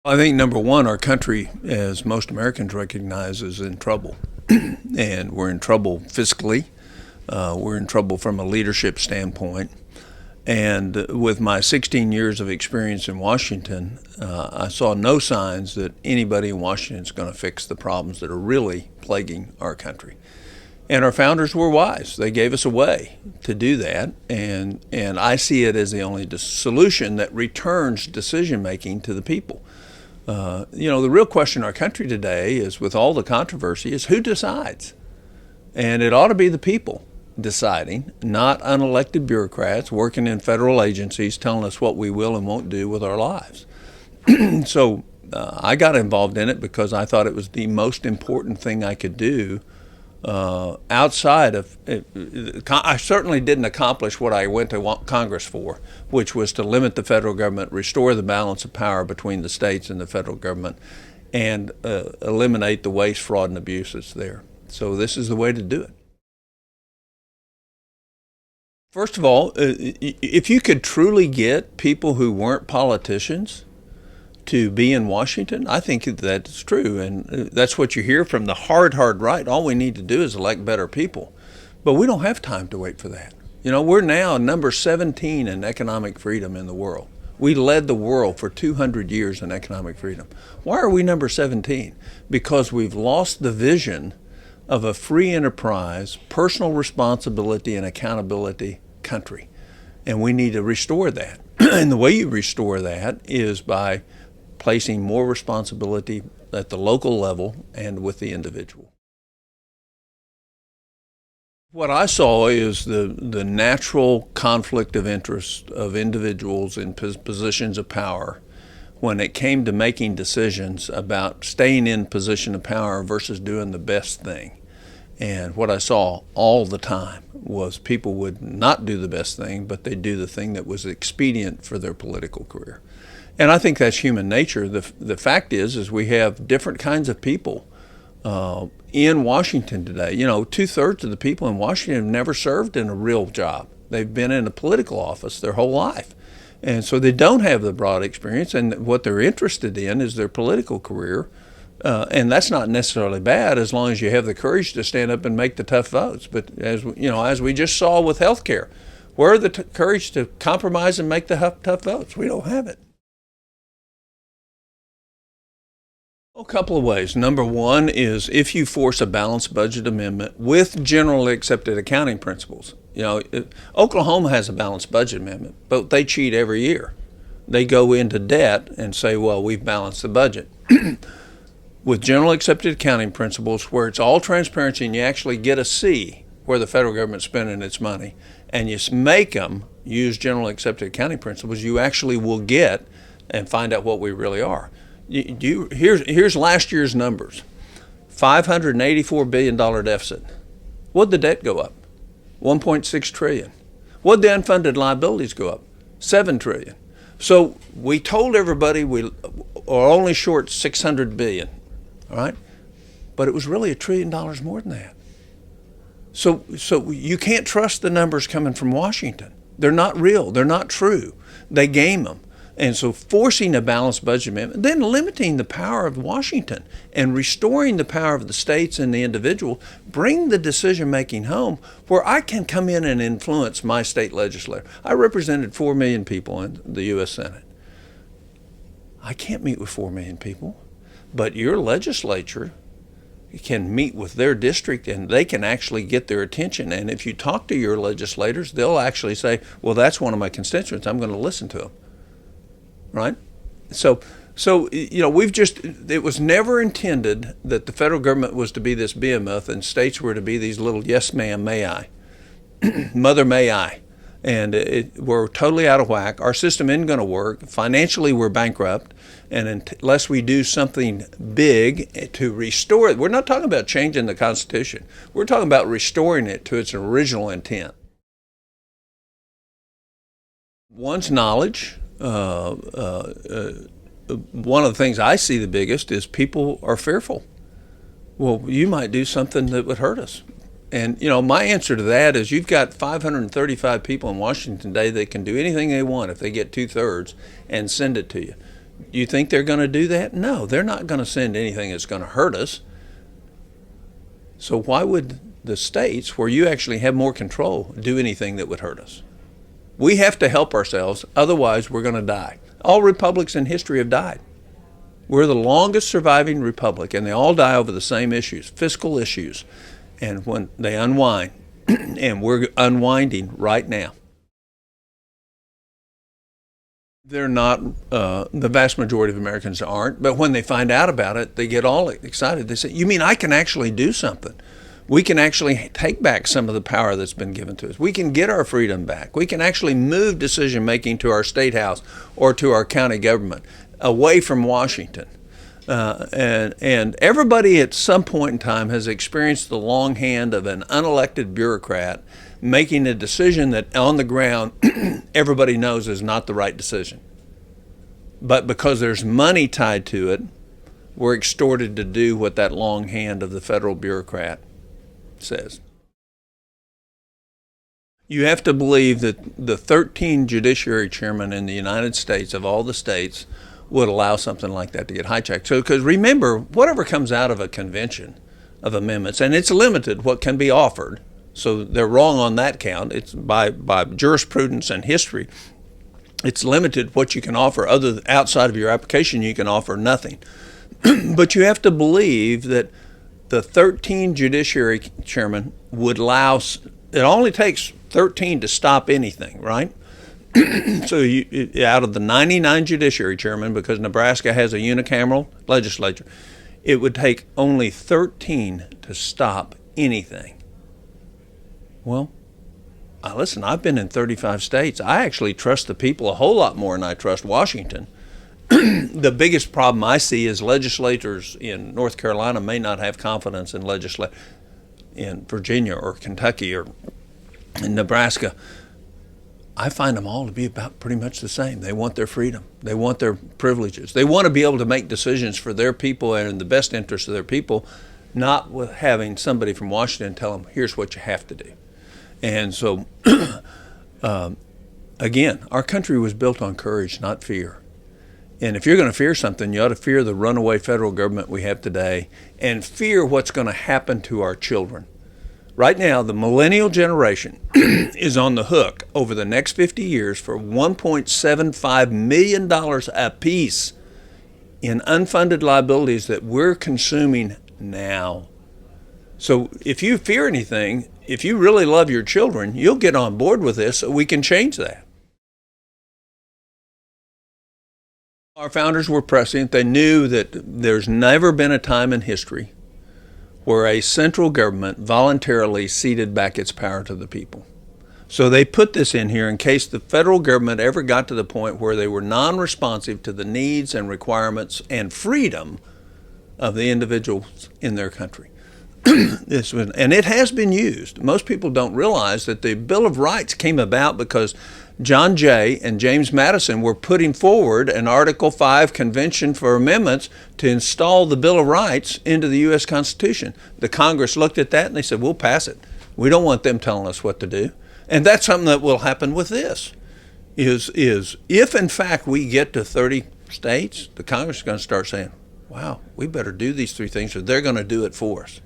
I think number one, our country, as most Americans recognize, is in trouble. And we're in trouble fiscally. We're in trouble from a leadership standpoint. And with my 16 years of experience in Washington, I saw no signs that anybody in Washington is going to fix the problems that are really plaguing our country. And our founders were wise. They gave us a way to do that. And I see it as the only solution that returns decision making to the people. The real question in our country today is, with all the controversy, is who decides? And it ought to be the people deciding, not unelected bureaucrats working in federal agencies telling us what we will and won't do with our lives. So I got involved in it because I thought it was the most important thing I could do outside of I certainly didn't accomplish what I went to Congress for, which was to limit the federal government, restore the balance of power between the states and the federal government, and eliminate the waste, fraud, and abuse that's there. So this is the way to do it. First of all, if you could truly get people who weren't politicians to be in Washington, I think that's true. And that's what you hear from the hard right. All we need to do is elect better people. But we don't have time to wait for that. We're now number 17 in economic freedom in the world. We led the world for 200 years in economic freedom. Why are we number 17? Because we've lost the vision of a free enterprise, personal responsibility and accountability country. And we need to restore that. And the way you restore that is by placing more responsibility at the local level and with the individual. What I saw is the natural conflict of interest of individuals in positions of power when it came to making decisions about staying in position of power versus doing the best thing. And what I saw all the time was people would not do the best thing, but they'd do the thing that was expedient for their political career. And I think that's human nature. The fact is we have different kinds of people in Washington today. 2/3 of the people in Washington have never served in a real job. They've been in a political office their whole life. And so they don't have the broad experience, and what they're interested in is their political career. And that's not necessarily bad as long as you have the courage to stand up and make the tough votes. But as we just saw with health care, where are the courage to compromise and make the tough votes? We don't have it. A couple of ways. Number one is if you force a balanced budget amendment with generally accepted accounting principles. Oklahoma has a balanced budget amendment, but they cheat every year. They go into debt and say, well, we've balanced the budget. With general accepted accounting principles, where it's all transparency and you actually get to see where the federal government's spending its money, and you make them use general accepted accounting principles, you actually will get and find out what we really are. Here's last year's numbers. $584 billion deficit. What'd the debt go up? $1.6 trillion. What'd the unfunded liabilities go up? $7 trillion. So we told everybody we are only short $600 billion, all right? But it was really $1 trillion more than that. So you can't trust the numbers coming from Washington. They're not real. They're not true. They game them. And so forcing a balanced budget amendment, then limiting the power of Washington and restoring the power of the states and the individual, bring the decision-making home where I can come in and influence my state legislature. I represented 4 million people in the U.S. Senate. I can't meet with 4 million people, but your legislature can meet with their district and they can actually get their attention. And if you talk to your legislators, they'll actually say, well, that's one of my constituents. I'm going to listen to them. Right? So it was never intended that the federal government was to be this behemoth and states were to be these little yes ma'am, may I, mother may I. And we're totally out of whack. Our system isn't going to work. Financially, we're bankrupt. And unless we do something big to restore it, we're not talking about changing the Constitution. We're talking about restoring it to its original intent. One's knowledge. One of the things I see the biggest is people are fearful. Well, you might do something that would hurt us. And, my answer to that is you've got 535 people in Washington today that can do anything they want if they get 2/3 and send it to you. You think they're going to do that? No, they're not going to send anything that's going to hurt us. So why would the states, where you actually have more control, do anything that would hurt us? We have to help ourselves, otherwise we're going to die. All republics in history have died. We're the longest surviving republic, and they all die over the same issues, fiscal issues. And when they unwind, and we're unwinding right now. They're not, the vast majority of Americans aren't, but when they find out about it, they get all excited. They say, you mean I can actually do something? We can actually take back some of the power that's been given to us. We can get our freedom back. We can actually move decision making to our state house or to our county government away from Washington. And everybody at some point in time has experienced the long hand of an unelected bureaucrat making a decision that on the ground everybody knows is not the right decision. But because there's money tied to it, we're extorted to do what that long hand of the federal bureaucrat says. You have to believe that the 13 judiciary chairmen in the United States, of all the states, would allow something like that to get hijacked. So, because remember, whatever comes out of a convention of amendments, and it's limited what can be offered, so they're wrong on that count. It's by jurisprudence and history, it's limited what you can offer. Outside of your application, you can offer nothing. But you have to believe that the 13 judiciary chairmen would allow, it only takes 13 to stop anything, right? So out of the 99 judiciary chairmen, because Nebraska has a unicameral legislature, it would take only 13 to stop anything. Well, listen, I've been in 35 states. I actually trust the people a whole lot more than I trust Washington. The biggest problem I see is legislators in North Carolina may not have confidence in legislators in Virginia or Kentucky or in Nebraska. I find them all to be about pretty much the same. They want their freedom. They want their privileges. They want to be able to make decisions for their people and in the best interest of their people, not with having somebody from Washington tell them, here's what you have to do. And so, again, our country was built on courage, not fear. And if you're going to fear something, you ought to fear the runaway federal government we have today and fear what's going to happen to our children. Right now, the millennial generation is on the hook over the next 50 years for $1.75 million apiece in unfunded liabilities that we're consuming now. So if you fear anything, if you really love your children, you'll get on board with this so we can change that. Our founders were prescient. They knew that there's never been a time in history where a central government voluntarily ceded back its power to the people. So they put this in here in case the federal government ever got to the point where they were non-responsive to the needs and requirements and freedom of the individuals in their country. And it has been used. Most people don't realize that the Bill of Rights came about because John Jay and James Madison were putting forward an Article 5 Convention for Amendments to install the Bill of Rights into the U.S. Constitution. The Congress looked at that and they said, we'll pass it. We don't want them telling us what to do. And that's something that will happen with this, is if in fact we get to 30 states, the Congress is going to start saying, wow, we better do these three things or they're going to do it for us.